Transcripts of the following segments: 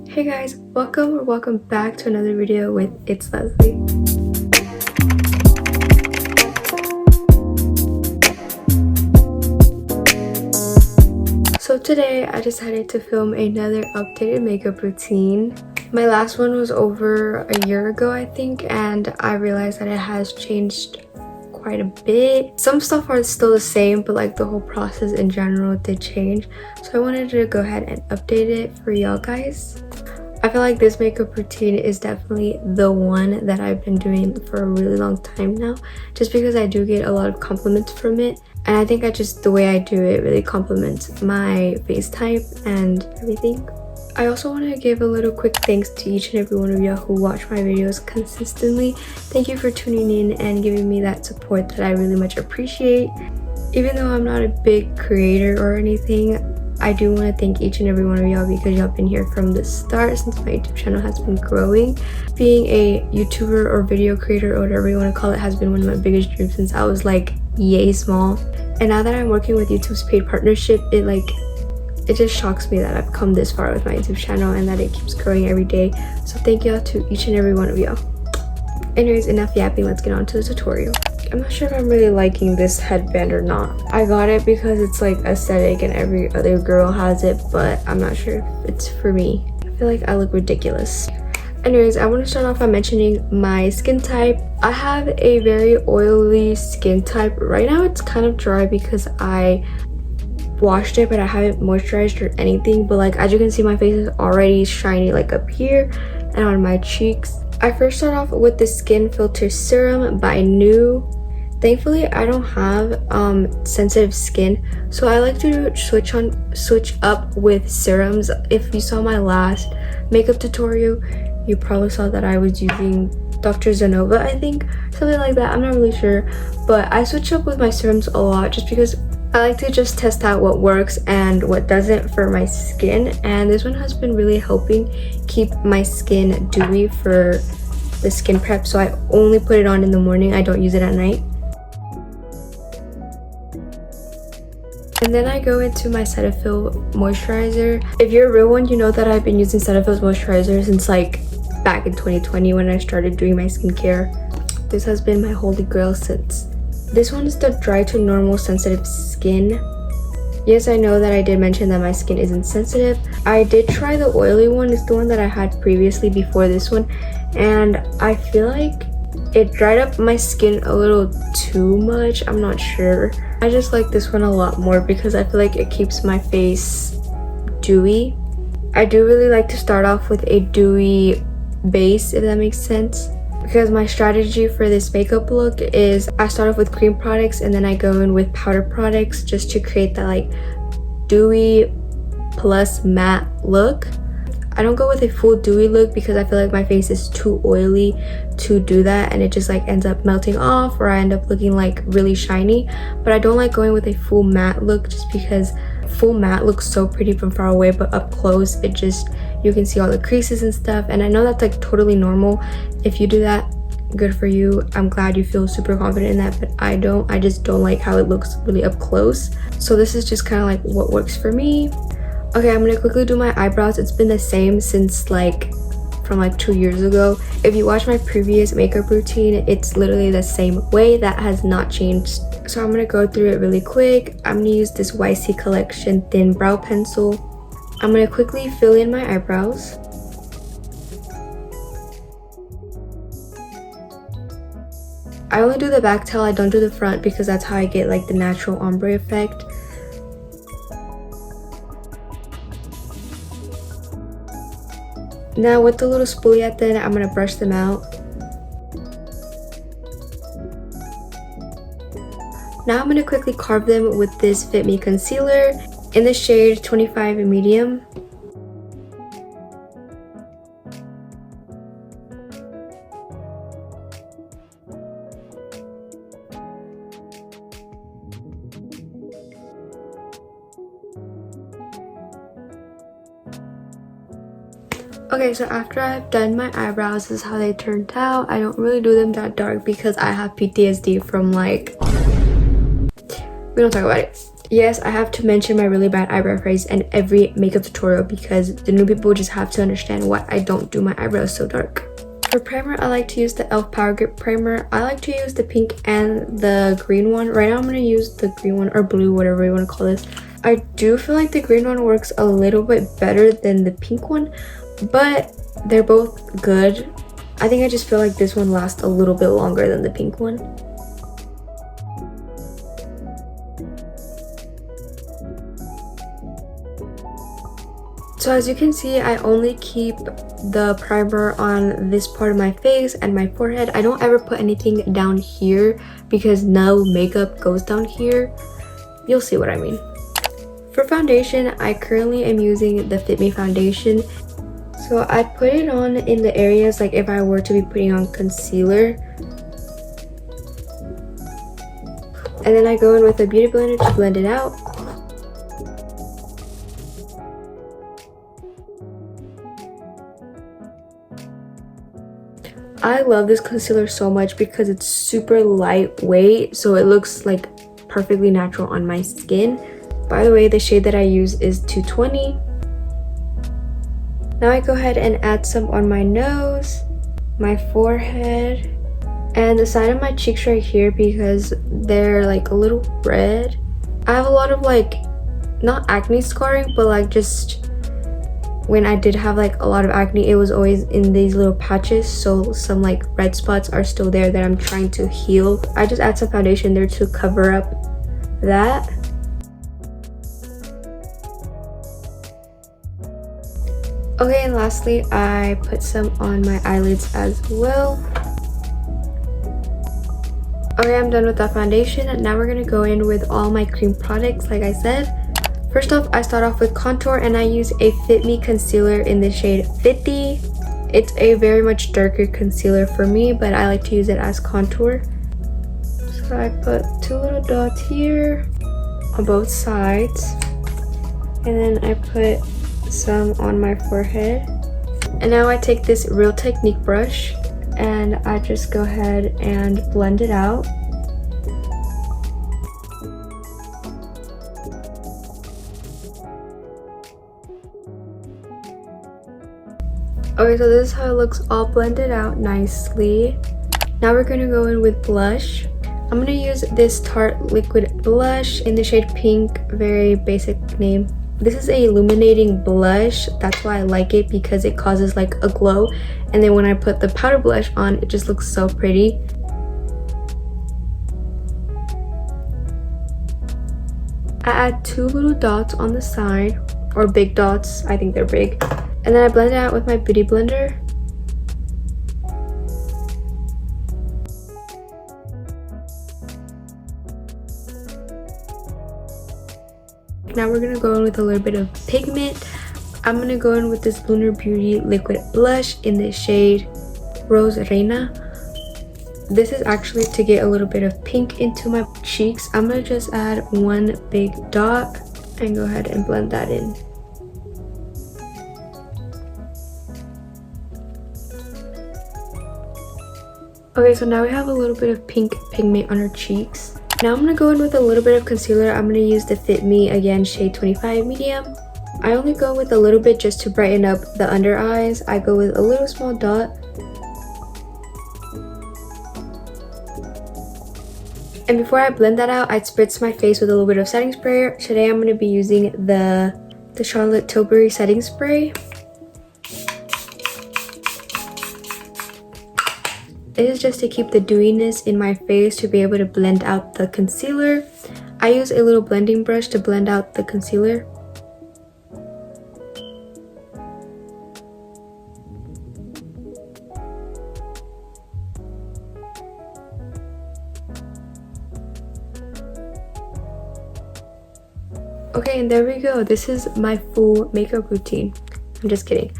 Hey guys, welcome back to another video with It's Leslie. So today I decided to film another updated makeup routine. My last one was over a year ago, I think, and I realized that it has changed quite a bit. Some stuff are still the same, but like the whole process in general did change. So I wanted to go ahead and update it for y'all guys. I feel like this makeup routine is definitely the one that I've been doing for a really long time now, just because I do get a lot of compliments from it, and I think the way I do it really complements my face type and everything. I also want to give a little quick thanks to each and every one of y'all who watch my videos consistently. Thank you for tuning in and giving me that support that I really much appreciate. Even though I'm not a big creator or anything, I do want to thank each and every one of y'all because y'all been here from the start since my YouTube channel has been growing. Being a YouTuber or video creator or whatever you want to call it has been one of my biggest dreams since I was like yay small. And now that I'm working with YouTube's paid partnership, it just shocks me that I've come this far with my YouTube channel and that it keeps growing every day. So thank y'all to each and every one of y'all. Anyways, enough yapping, let's get on to the tutorial. I'm not sure if I'm really liking this headband or not. I got it because it's like aesthetic and every other girl has it, but I'm not sure if it's for me. I feel like I look ridiculous. Anyways, I want to start off by mentioning my skin type. I have a very oily skin type. Right now it's kind of dry because I washed it, but I haven't moisturized or anything. But like as you can see, my face is already shiny like up here and on my cheeks. I first start off with the Skin Filter Serum by New. Thankfully, I don't have sensitive skin, so I like to switch up with serums. If you saw my last makeup tutorial, you probably saw that I was using Dr. Zenova, I think, something like that. I'm not really sure, but I switch up with my serums a lot just because I like to just test out what works and what doesn't for my skin, and this one has been really helping keep my skin dewy for the skin prep. So I only put it on in the morning, I don't use it at night. And then I go into my Cetaphil moisturizer. If you're a real one, you know that I've been using Cetaphil's moisturizer since like back in 2020 when I started doing my skincare. This has been my holy grail since. This one is the Dry to Normal Sensitive Skin. Yes, I know that I did mention that my skin isn't sensitive. I did try the oily one. It's the one that I had previously before this one, and I feel like it dried up my skin a little too much. I'm not sure. I just like this one a lot more because I feel like it keeps my face dewy. I do really like to start off with a dewy base, if that makes sense, because my strategy for this makeup look is I start off with cream products and then I go in with powder products just to create that like dewy plus matte look. I don't go with a full dewy look because I feel like my face is too oily to do that, and it just like ends up melting off or I end up looking like really shiny. But I don't like going with a full matte look just because full matte looks so pretty from far away, but up close it just, you can see all the creases and stuff, and I know that's like totally normal. If you do that, good for you. I'm glad you feel super confident in that, but I don't. I just don't like how it looks really up close. So this is just kind of like what works for me. Okay, I'm gonna quickly do my eyebrows. It's been the same since from 2 years ago. If you watch my previous makeup routine, it's literally the same way. That has not changed. So I'm gonna go through it really quick. I'm gonna use this YC Collection thin brow pencil. I'm gonna quickly fill in my eyebrows. I only do the back tail, I don't do the front because that's how I get like the natural ombre effect. Now with the little spoolie at the end, I'm gonna brush them out. Now I'm gonna quickly carve them with this Fit Me concealer in the shade 25 medium. Okay, so after I've done my eyebrows, this is how they turned out. I don't really do them that dark because I have PTSD from we don't talk about it. Yes, I have to mention my really bad eyebrow phrase in every makeup tutorial because the new people just have to understand why I don't do my eyebrows so dark. For primer, I like to use the e.l.f. Power Grip Primer. I like to use the pink and the green one. Right now I'm going to use the green one, or blue, whatever you want to call this. I do feel like the green one works a little bit better than the pink one, but they're both good. I think I just feel like this one lasts a little bit longer than the pink one. So as you can see, I only keep the primer on this part of my face and my forehead. I don't ever put anything down here because no makeup goes down here. You'll see what I mean. For foundation, I currently am using the Fit Me foundation. So I put it on in the areas like if I were to be putting on concealer. And then I go in with a beauty blender to blend it out. I love this concealer so much because it's super lightweight, so it looks like perfectly natural on my skin. By the way, the shade that I use is 220. Now I go ahead and add some on my nose, my forehead, and the side of my cheeks right here because they're like a little red. I have a lot of like, not acne scarring, but like just when I did have like a lot of acne, it was always in these little patches, so some like red spots are still there that I'm trying to heal. I just add some foundation there to cover up that. Okay, and lastly, I put some on my eyelids as well. Okay, I'm done with that foundation. Now we're gonna go in with all my cream products, like I said. First off, I start off with contour and I use a Fit Me concealer in the shade 50. It's a very much darker concealer for me, but I like to use it as contour. So I put 2 little dots here on both sides. And then I put some on my forehead. And now I take this Real Technique brush and I just go ahead and blend it out. Okay, so this is how it looks all blended out nicely. Now we're gonna go in with blush. I'm gonna use this Tarte liquid blush in the shade pink, very basic name. This is a illuminating blush. That's why I like it, because it causes like a glow. And then when I put the powder blush on, it just looks so pretty. I add 2 little dots on the side, or big dots, I think they're big. And then I blend it out with my beauty blender. Now we're gonna go in with a little bit of pigment. I'm gonna go in with this Lunar Beauty liquid blush in the shade Rose Reina. This is actually to get a little bit of pink into my cheeks. I'm gonna just add 1 big dot and go ahead and blend that in. Okay, so now we have a little bit of pink pigment on our cheeks. Now I'm gonna go in with a little bit of concealer. I'm gonna use the Fit Me, again, shade 25 medium. I only go with a little bit just to brighten up the under eyes. I go with a little small dot. And before I blend that out, I'd spritz my face with a little bit of setting spray. Today I'm gonna be using the Charlotte Tilbury setting spray. This is just to keep the dewiness in my face to be able to blend out the concealer. I use a little blending brush to blend out the concealer. Okay, and there we go. This is my full makeup routine. I'm just kidding.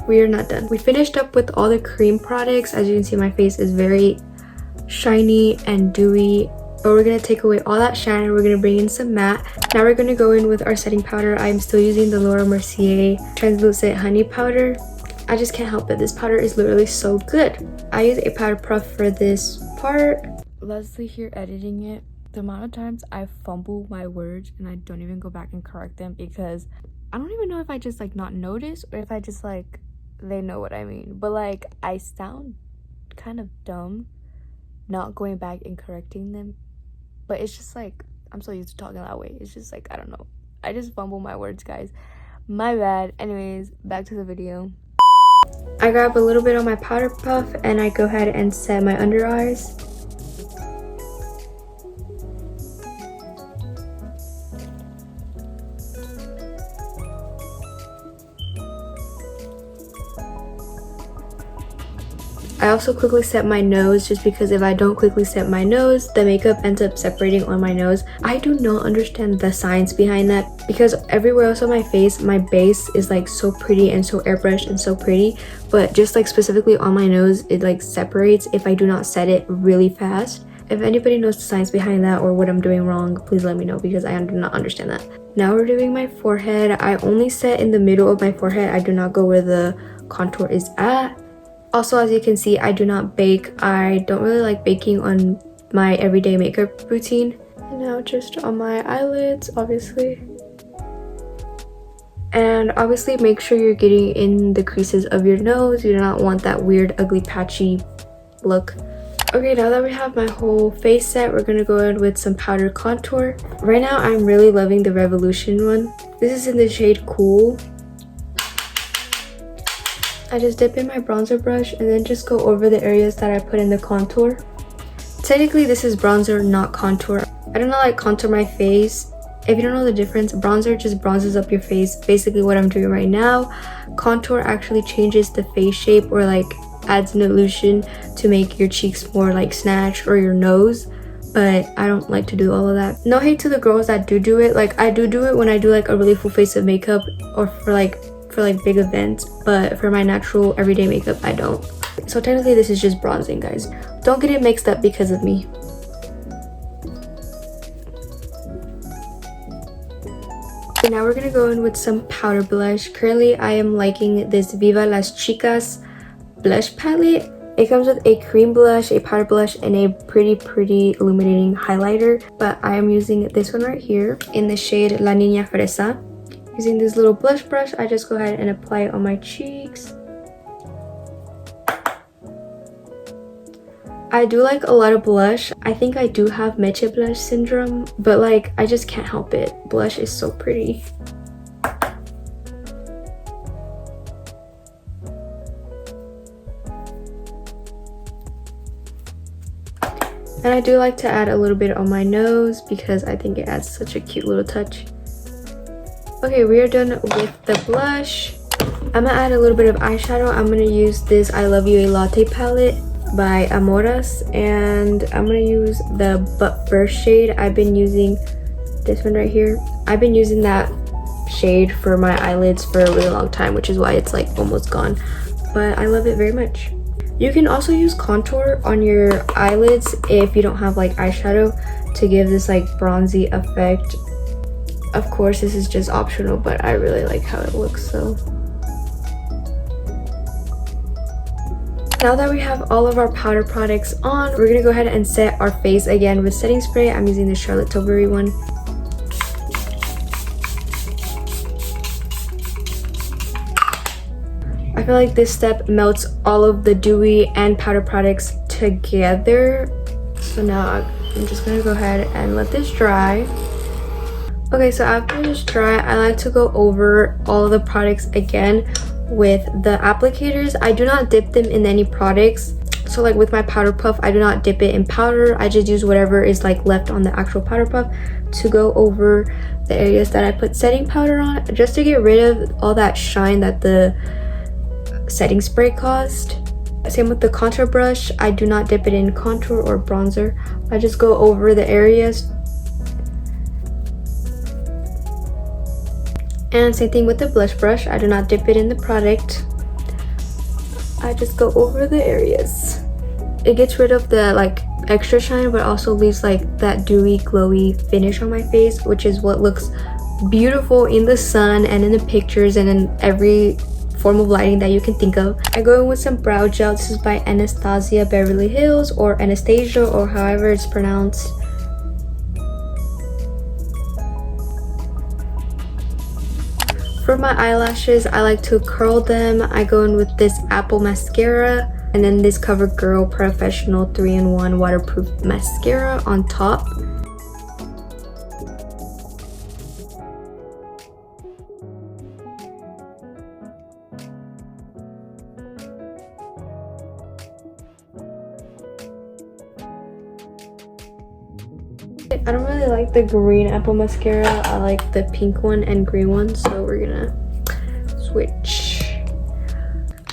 We are not done. We finished up with all the cream products. As you can see, my face is very shiny and dewy, but we're gonna take away all that shine and we're gonna bring in some matte. Now we're gonna go in with our setting powder. I'm still using the Laura Mercier translucent honey powder. I just can't help it. This powder is literally so good. I use a powder puff for this part. Leslie here editing it. the amount of times I fumble my words and I don't even go back and correct them because I don't even know if I just like not notice or if I just like they know what I mean, but like I sound kind of dumb not going back and correcting them, but it's just like I'm so used to talking that way. It's just like I don't know, I just fumble my words, guys, my bad. Anyways, back to the video. I grab a little bit on my powder puff and I go ahead and set my under eyes. I also quickly set my nose just because if I don't quickly set my nose, the makeup ends up separating on my nose. I do not understand the science behind that because everywhere else on my face, my base is like so pretty and so airbrushed and so pretty, but just like specifically on my nose, it like separates if I do not set it really fast. If anybody knows the science behind that or what I'm doing wrong, please let me know because I do not understand that. Now we're doing my forehead. I only set in the middle of my forehead. I do not go where the contour is at. Also, as you can see, I do not bake. I don't really like baking on my everyday makeup routine. And now just on my eyelids, obviously. And obviously make sure you're getting in the creases of your nose. You do not want that weird, ugly, patchy look. Okay, now that we have my whole face set, we're gonna go in with some powder contour. Right now, I'm really loving the Revolution one. This is in the shade Cool. I just dip in my bronzer brush and then just go over the areas that I put in the contour. Technically, this is bronzer, not contour. I do not like contour my face. If you don't know the difference, bronzer just bronzes up your face, basically what I'm doing right now. Contour actually changes the face shape or like adds an illusion to make your cheeks more like snatched or your nose, but I don't like to do all of that. No hate to the girls that do it. Like I do it when I do like a really full face of makeup or for like big events, but for my natural everyday makeup I don't. So technically this is just bronzing, guys. Don't get it mixed up because of me. Okay, now we're gonna go in with some powder blush. Currently I am liking this Viva Las Chicas blush palette. It comes with a cream blush, a powder blush, and a pretty illuminating highlighter, but I am using this one right here in the shade La Niña Fresa. Using this little blush brush, I just go ahead and apply it on my cheeks. I do like a lot of blush. I think I do have Meche blush syndrome, but like I just can't help it. Blush is so pretty. And I do like to add a little bit on my nose because I think it adds such a cute little touch. Okay, we are done with the blush. I'm gonna add a little bit of eyeshadow. I'm gonna use this I Love You a Latte palette by Amoras, and I'm gonna use the But First shade. I've been using this one right here. I've been using that shade for my eyelids for a really long time, which is why it's like almost gone, but I love it very much. You can also use contour on your eyelids if you don't have like eyeshadow to give this like bronzy effect. Of course, this is just optional, but I really like how it looks. So now that we have all of our powder products on, we're gonna go ahead and set our face again with setting spray. I'm using the Charlotte Tilbury one. I feel like this step melts all of the dewy and powder products together. So now I'm just gonna go ahead and let this dry. Okay, so after this dry, I like to go over all of the products again with the applicators. I do not dip them in any products. So like with my powder puff, I do not dip it in powder. I just use whatever is like left on the actual powder puff to go over the areas that I put setting powder on, just to get rid of all that shine that the setting spray caused. Same with the contour brush. I do not dip it in contour or bronzer. I just go over the areas. And same thing with the blush brush. I do not dip it in the product. I just go over the areas. It gets rid of the like extra shine, but also leaves like that dewy, glowy finish on my face, which is what looks beautiful in the sun and in the pictures and in every form of lighting that you can think of. I go in with some brow gel. This is by Anastasia Beverly Hills, or Anastasia, or however it's pronounced. For my eyelashes, I like to curl them. I go in with this Apple mascara and then this CoverGirl Professional 3-in-1 waterproof mascara on top. I don't really like the green Apple mascara. I like the pink one and green one, so we're gonna switch.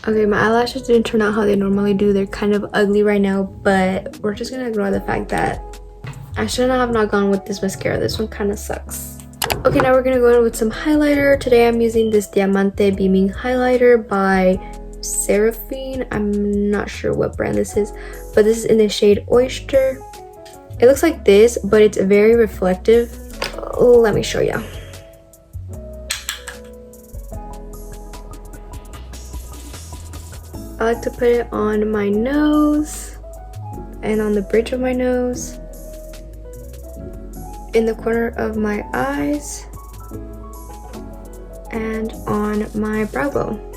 Okay, my eyelashes didn't turn out how they normally do. They're kind of ugly right now, but we're just gonna ignore the fact that I shouldn't have not gone with this mascara. This one kind of sucks. Okay, now we're gonna go in with some highlighter. Today I'm using this Diamante Beaming Highlighter by Seraphine. I'm not sure what brand this is, but this is in the shade Oyster. It looks like this, but it's very reflective. Oh, let me show you. I like to put it on my nose and on the bridge of my nose, in the corner of my eyes, and on my brow bone.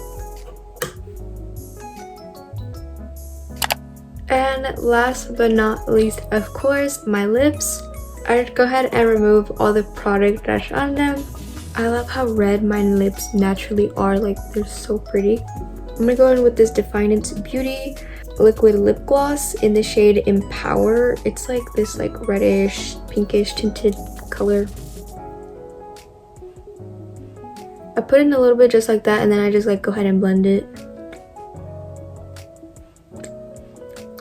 And last but not least, of course, my lips. I'd go ahead and remove all the product that's on them. I love how red my lips naturally are, like they're so pretty. I'm gonna go in with this Defiance Beauty liquid lip gloss in the shade Empower. It's like this like reddish, pinkish tinted color. I put in a little bit just like that, and then I just like go ahead and blend it.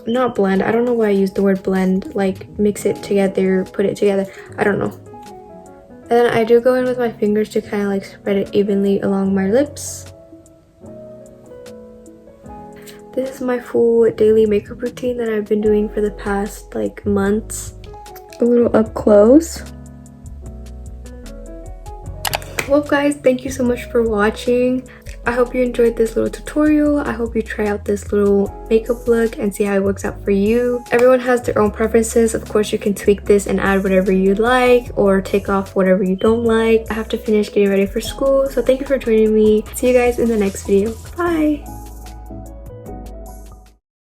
Not blend, I don't know why I used the word blend, like mix it together, put it together, I don't know. And then I do go in with my fingers to kind of like spread it evenly along my lips. This is my full daily makeup routine that I've been doing for the past like months. A little up close. Well guys, thank you so much for watching. I hope you enjoyed this little tutorial. I hope you try out this little makeup look and see how it works out for you. Everyone has their own preferences. Of course, you can tweak this and add whatever you like or take off whatever you don't like. I have to finish getting ready for school, so thank you for joining me. See you guys in the next video. Bye!